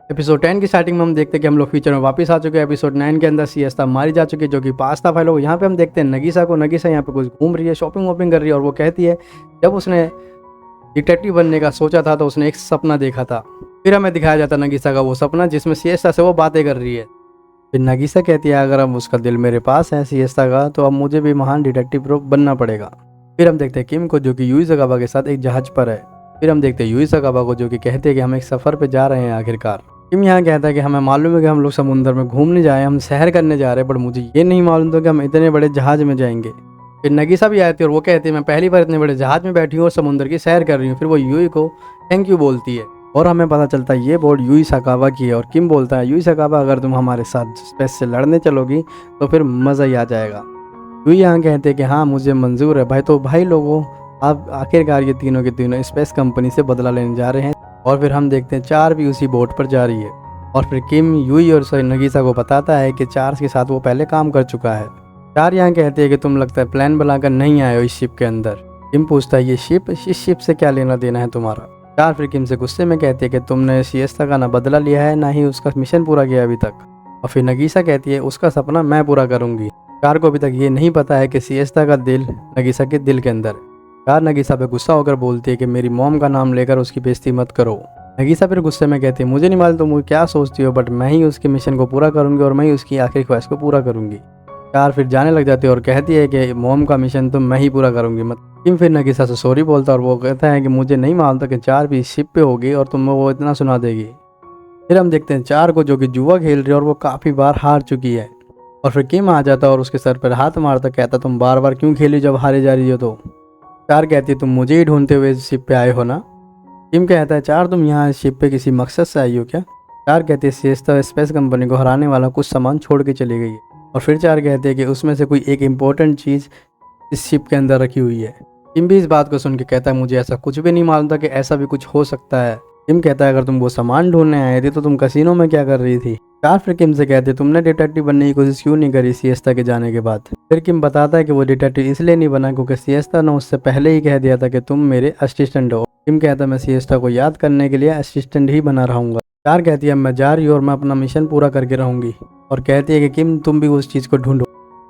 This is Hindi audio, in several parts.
एपिसोड 10 की स्टार्टिंग में हम देखते हैं कि हम लोग फ्यूचर में वापस आ चुके हैं। एपिसोड 9 के अंदर सिएस्ता मारी जा चुकी है, जो कि पास था भाई लोग। यहाँ पे हम देखते हैं नगीसा को। नगीसा यहाँ पे कुछ घूम रही है, शॉपिंग वॉपिंग कर रही है, और वो कहती है जब उसने डिटेक्टिव बनने का सोचा था तो उसने एक सपना देखा था। फिर हमें दिखाया जाता है नगीसा का वो सपना जिसमें सिएस्ता से वो बातें कर रही है। फिर नगीसा कहती है अगर अब उसका दिल मेरे पास है सिएस्ता का, तो अब मुझे भी महान डिटेक्टिव बनना पड़ेगा। फिर हम देखते हैं किम को, जो कि यूई सकाबा के साथ एक जहाज पर है। फिर हम देखते हैं यूई सकाबा को, जो कि कहते हैं कि हम एक सफ़र पे जा रहे हैं आखिरकार। किम यहाँ कहता है कि हमें मालूम है कि हम लोग समुद्र में घूमने जाए, हम सैर करने जा रहे हैं, बट मुझे ये नहीं मालूम था कि हम इतने बड़े जहाज में जाएंगे। फिर नगीसा भी आती है और वो कहती है मैं पहली बार इतने बड़े जहाज में बैठी हूँ और समुद्र की सैर कर रही हूँ। फिर वो यूई को थैंक यू बोलती है और हमें पता चलता है ये बोर्ड यूई सकाबा की है। और किम बोलता है यूई सकाबा अगर तुम हमारे साथ स्पेस से लड़ने चलोगी तो फिर मज़ा ही आ जाएगा। यूई यहाँ कहते हैं कि हाँ मुझे मंजूर है भाई। तो भाई लोगों, अब आखिरकार ये तीनों के तीनों स्पेस कंपनी से बदला लेने जा रहे हैं। और फिर हम देखते हैं चार भी उसी बोट पर जा रही है। और फिर किम यूई और नगीसा को बताता है कि चार के साथ वो पहले काम कर चुका है। चार यहाँ कहते हैं कि तुम लगता है प्लान बनाकर नहीं आए हो इस शिप के अंदर। किम पूछता है ये शिप, इस शिप से क्या लेना देना है तुम्हारा। चार फिर किम से गुस्से में कहती है कि तुमने सिएस्ता का ना बदला लिया है ना ही उसका मिशन पूरा किया अभी तक। और फिर नगीसा कहती है उसका सपना मैं पूरा करूंगी। चार को अभी तक ये नहीं पता है कि सिएस्ता का दिल नगीसा के दिल के अंदर है। चार नगीसा पे गुस्सा होकर बोलती है कि मेरी मॉम का नाम लेकर उसकी बेइज्जती मत करो। नगीसा फिर गुस्से में कहती है मुझे नहीं मालूम तुम क्या सोचती हो, बट मैं ही उसके मिशन को पूरा करूंगी और मैं ही उसकी आखिरी ख्वाहिश को पूरा करूंगी। चार फिर जाने लग जाती है और कहती है कि मॉम का मिशन तो मैं ही पूरा करूंगी मत। किम फिर नगीसा से सॉरी बोलता है और वो कहता है कि मुझे नहीं मालूम था कि चार भी शिप पे होगी और तुम्हें वो इतना सुना देगी। फिर हम देखते हैं चार को, जो कि जुआ खेल रही है और वो काफ़ी बार हार चुकी है। और फिर किम आ जाता है और उसके सर पर हाथ मारता, कहता तुम बार बार क्यों खेली जब हारे जा रही हो। तो चार कहती है तुम मुझे ही ढूंढते हुए इस शिप पे आए हो ना। किम कहता है चार तुम यहाँ इस शिप पे किसी मकसद से आई हो क्या। चार कहती है सिएस्ता स्पेस कंपनी को हराने वाला कुछ सामान छोड़ के चली गई है। और फिर चार कहते हैं कि उसमें से कोई एक इम्पोर्टेंट चीज़ इस शिप के अंदर रखी हुई है। किम भी इस बात को सुन के कहता है मुझे ऐसा कुछ भी नहीं मालूम था कि ऐसा भी कुछ हो सकता है। किम कहता है अगर तुम वो सामान ढूंढने आए थे तो तुम कसिनो में क्या कर रही थी। चार फिर किम से कहते तुमने डिटेक्टिव बनने की कोशिश क्यों नहीं करी सिएस्ता के जाने के बाद। फिर किम बताता है कि वो डिटेक्टिव इसलिए नहीं बना क्योंकि सिएस्ता ने उससे पहले ही कह दिया था कि तुम मेरे असिस्टेंट हो। किम कहता है मैं सिएस्ता को याद करने के लिए असिस्टेंट ही बना रहूंगा। चार कहती है मैं जा रही हूँ और मैं अपना मिशन पूरा करके रहूंगी। और कहती है कि किम तुम भी उस चीज़ को ढूंढो।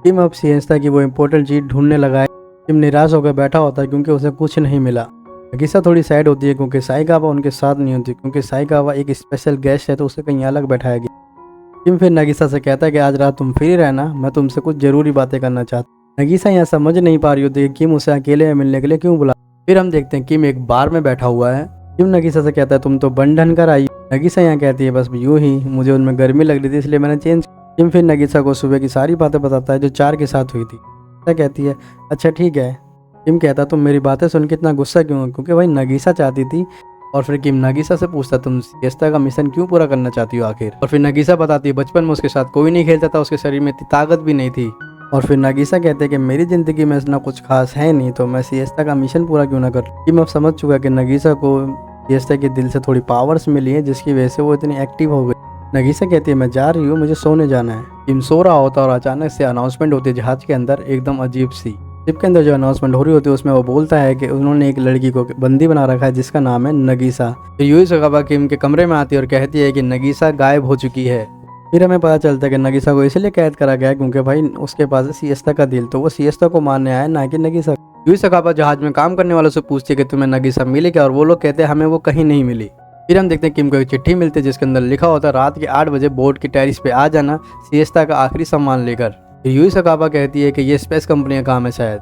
किम अब सिएस्ता की वो इम्पोर्टेंट चीज़ ढूंढने लगा है। किम निराश होकर बैठा होता है क्योंकि उसे कुछ नहीं मिला। नगीसा थोड़ी सैड होती है क्योंकि साइकावा उनके साथ नहीं होती, क्योंकि साइकावा एक स्पेशल गेस्ट है तो उसे कहीं अलग बैठाया गया। किम फिर नगीसा से कहता है कि आज रात तुम फ्री रहना, मैं तुमसे कुछ ज़रूरी बातें करना चाहता। नगीसा यहाँ समझ नहीं पा रही होती है किम उसे अकेले में मिलने के लिए क्यों बुला। फिर हम देखते हैं किम एक बार में बैठा हुआ है। किम नगीसा से कहता है तुम तो बन ढन कर आई। नगीसा यहाँ कहती है बस यूँ ही, मुझे उनमें गर्मी लग रही थी इसलिए मैंने चेंज। किम फिर नगीसा को सुबह की सारी बातें बताता है जो चार के साथ हुई थी। कहती है अच्छा ठीक है। किम कहता तुम मेरी बातें सुन के इतना गुस्सा क्यों है, क्योंकि भाई नगीसा चाहती थी। और फिर किम नगीसा से पूछता तुम सिएस्ता का मिशन क्यों पूरा करना चाहती हो आखिर। और फिर नगीसा बताती है बचपन में उसके साथ कोई नहीं खेलता था, उसके शरीर में इतनी ताकत भी नहीं थी। और फिर नगीसा कहते हैं कि मेरी ज़िंदगी में इतना कुछ खास है नहीं, तो मैं सिएस्ता का मिशन पूरा क्यों ना कर। किम अब समझ चुका कि नगीसा को सिएस्ता के दिल से थोड़ी पावर्स मिली है जिसकी वजह से वो इतनी एक्टिव हो गई। नगीसा कहती है मैं जा रही हूँ, मुझे सोने जाना है। किम सो रहा होता और अचानक से अनाउंसमेंट होती है जहाज के अंदर एकदम अजीब सी। शिप के अंदर जो अनाउंसमेंट हो रही होती है उसमें वो बोलता है कि उन्होंने एक लड़की को बंदी बना रखा है जिसका नाम है नगीसा। फिर यूई सकाबा किम के कमरे में आती है और कहती है कि नगीसा गायब हो चुकी है। फिर हमें पता चलता है कि नगीसा को इसलिए कैद करा गया है क्योंकि भाई उसके पास है सिएस्ता का दिल, तो वो सिएस्ता को मारने आया ना कि नगीसा। यूई सकाबा जहाज में काम करने वालों से पूछती है कि तुम्हें नगीसा मिली क्या, और वो लोग कहते हैं हमें वो कहीं नहीं मिली। फिर हम देखते हैं किम को एक चिट्ठी मिलती है जिसके अंदर लिखा होता है रात के 8 बजे बोट की टेरिस पे आ जाना सिएस्ता का आखिरी सामान लेकर। यूई सकाबा कहती है कि ये स्पेस कंपनी का काम है शायद।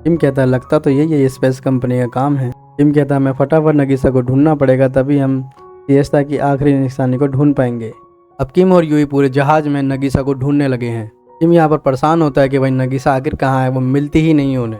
किम कहता है लगता तो यही है ये स्पेस कंपनी का काम है। किम कहता है हमें फटाफट नगीसा को ढूंढना पड़ेगा, तभी हम सिएस्ता की आखिरी निशानी को ढूंढ पाएंगे। अब किम और यूई पूरे जहाज में नगीसा को ढूंढने लगे हैं। किम यहाँ पर परेशान होता है कि भाई नगीसा आखिर कहाँ है, वो मिलती ही नहीं है उन्हें।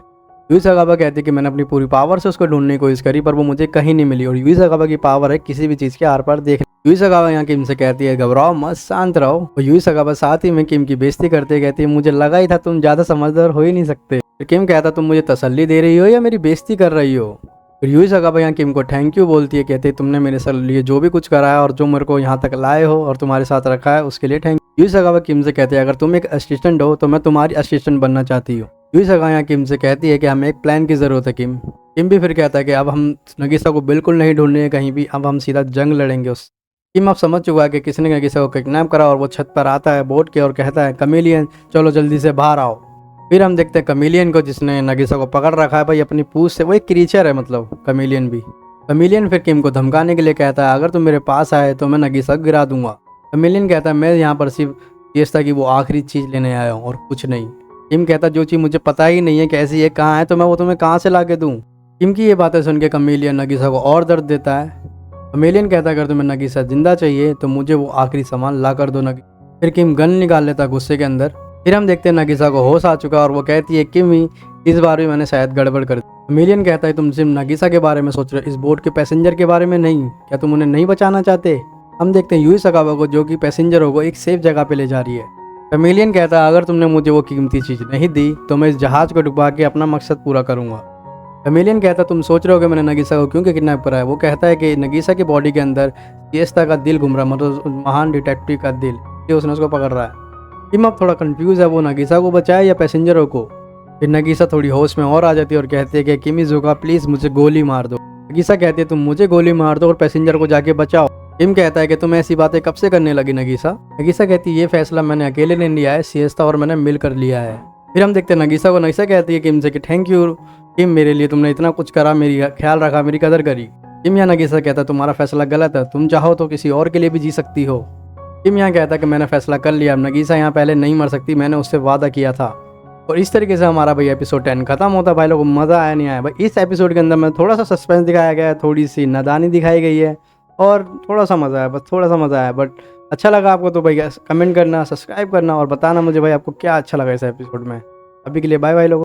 यूई सकाबा कहती है कि मैंने अपनी पूरी पावर से उसको ढूंढने की कोशिश करी पर वो मुझे कहीं नहीं मिली। और यूई सकाबा की पावर है किसी भी चीज़ के आर पार देखना। यूई सकाबा यहाँ किम से कहती है घबराओ मत, शांत रहो। और यूई सकाबा साथ ही में किम की बेइज्जती करते कहती है मुझे लगा ही था तुम ज़्यादा समझदार हो ही नहीं सकते। फिर किम कहता तुम मुझे तसल्ली दे रही हो या मेरी बेइज्जती कर रही हो। फिर यूई सकाबा यहाँ किम को थैंक यू बोलती है, कहती है तुमने मेरे लिए जो भी कुछ करा है और जो मेरे को यहाँ तक लाए हो और तुम्हारे साथ रखा है उसके लिए थैंक यू। यूई सकाबा किम से कहते हैं अगर तुम एक असिस्टेंट हो तो मैं तुम्हारी असिस्टेंट बनना चाहती हूँ। यूई सकाबा यहाँ किम से कहती है कि हमें एक प्लान की ज़रूरत है। किम भी फिर कहता है कि अब हम नगीसा को बिल्कुल नहीं ढूंढेंगे कहीं भी, अब हम सीधा जंग लड़ेंगे उस किम अब समझ चुका है कि किसी ने किसी को किडनैप करा और वो छत पर आता है बोट के और कहता है कमेलियन चलो जल्दी से बाहर आओ। फिर हम देखते हैं कमेलियन को जिसने नगीसा को पकड़ रखा है भाई अपनी पूंछ से। वो एक क्रीचर है मतलब कमेलियन भी। कमेलियन फिर किम को धमकाने के लिए कहता है अगर तुम मेरे पास आए तो मैं नगीसा को गिरा दूंगा। कमेलियन कहता है मैं यहाँ पर सिर्फ सिएस्ता की वो आखिरी चीज़ लेने आया हूँ और कुछ नहीं। किम कहता है जो चीज़ मुझे पता ही नहीं है कैसी है कहाँ है तो मैं वो तुम्हें कहाँ से ला के दूँ। किम की ये बातें सुन के कमेलियन नगीसा को और दर्द देता है। कमेलियन कहता है अगर तुम्हें नगीसा जिंदा चाहिए तो मुझे वो आखिरी सामान ला कर दो नगीसा। फिर किम गन निकाल लेता है गुस्से के अंदर। फिर हम देखते हैं नगीसा को होश आ चुका है और वो कहती है किम ही इस बार भी मैंने शायद गड़बड़ कर दी। कमेलियन कहता है तुम सिर्फ नगीसा के बारे में सोच रहे हो इस बोट के पैसेंजर के बारे में नहीं। क्या तुम उन्हें नहीं बचाना चाहते। हम देखते हैं यूई सकावा को जो कि पैसेंजरों को एक सेफ जगह पे ले जा रही है। कमेलियन कहता है अगर तुमने मुझे वो कीमती चीज़ नहीं दी तो मैं इस जहाज़ को डुबा के अपना मकसद पूरा करूँगा। कमेलियन कहता है तुम सोच रहे हो कि मैंने नगीसा को क्यों किडनैप करा है। वो कहता है कि नगीसा की बॉडी के अंदर सिएस्ता का दिल घूम रहा है मतलब महान डिटेक्टिव का दिल इसलिए उसने उसको पकड़ रहा है। किम अब थोड़ा कंफ्यूज है वो नगीसा को बचाए या पैसेंजरों को। फिर नगीसा थोड़ी होश में और आ जाती है और कहती है कि किमिजुका प्लीज़ मुझे गोली मार दो। नगीसा कहती है तुम मुझे गोली मार दो और पैसेंजर को जाके बचाओ। किम कहता है कि तुम ऐसी बातें कब से करने लगी नगीसा। नगीसा कहती है ये फैसला मैंने अकेले नहीं लिया है सिएस्ता और मैंने मिलकर लिया है। फिर हम देखते हैं नगीसा को। नगीसा कहती है किम से कि थैंक यू किम मेरे लिए तुमने इतना कुछ करा मेरी ख्याल रखा मेरी कदर करी। किम यहाँ नगीसा कहता है तुम्हारा फैसला गलत है तुम चाहो तो किसी और के लिए भी जी सकती हो। किम यहाँ कहता है कि मैंने फैसला कर लिया नगीसा यहाँ पहले नहीं मर सकती मैंने उससे वादा किया था। और इस तरीके से हमारा भाई एपिसोड 10 खत्म होता है। भाई लोगों को मज़ा आया नहीं आया भाई। इस एपिसोड के अंदर में थोड़ा सा सस्पेंस दिखाया गया है थोड़ी सी नादानी दिखाई गई है और थोड़ा सा मज़ा आया बस थोड़ा सा मज़ा आया। बट अच्छा लगा आपको तो भाई कमेंट करना सब्सक्राइब करना और बताना मुझे भाई आपको क्या अच्छा लगा इस एपिसोड में। अभी के लिए बाय बाय लोगों।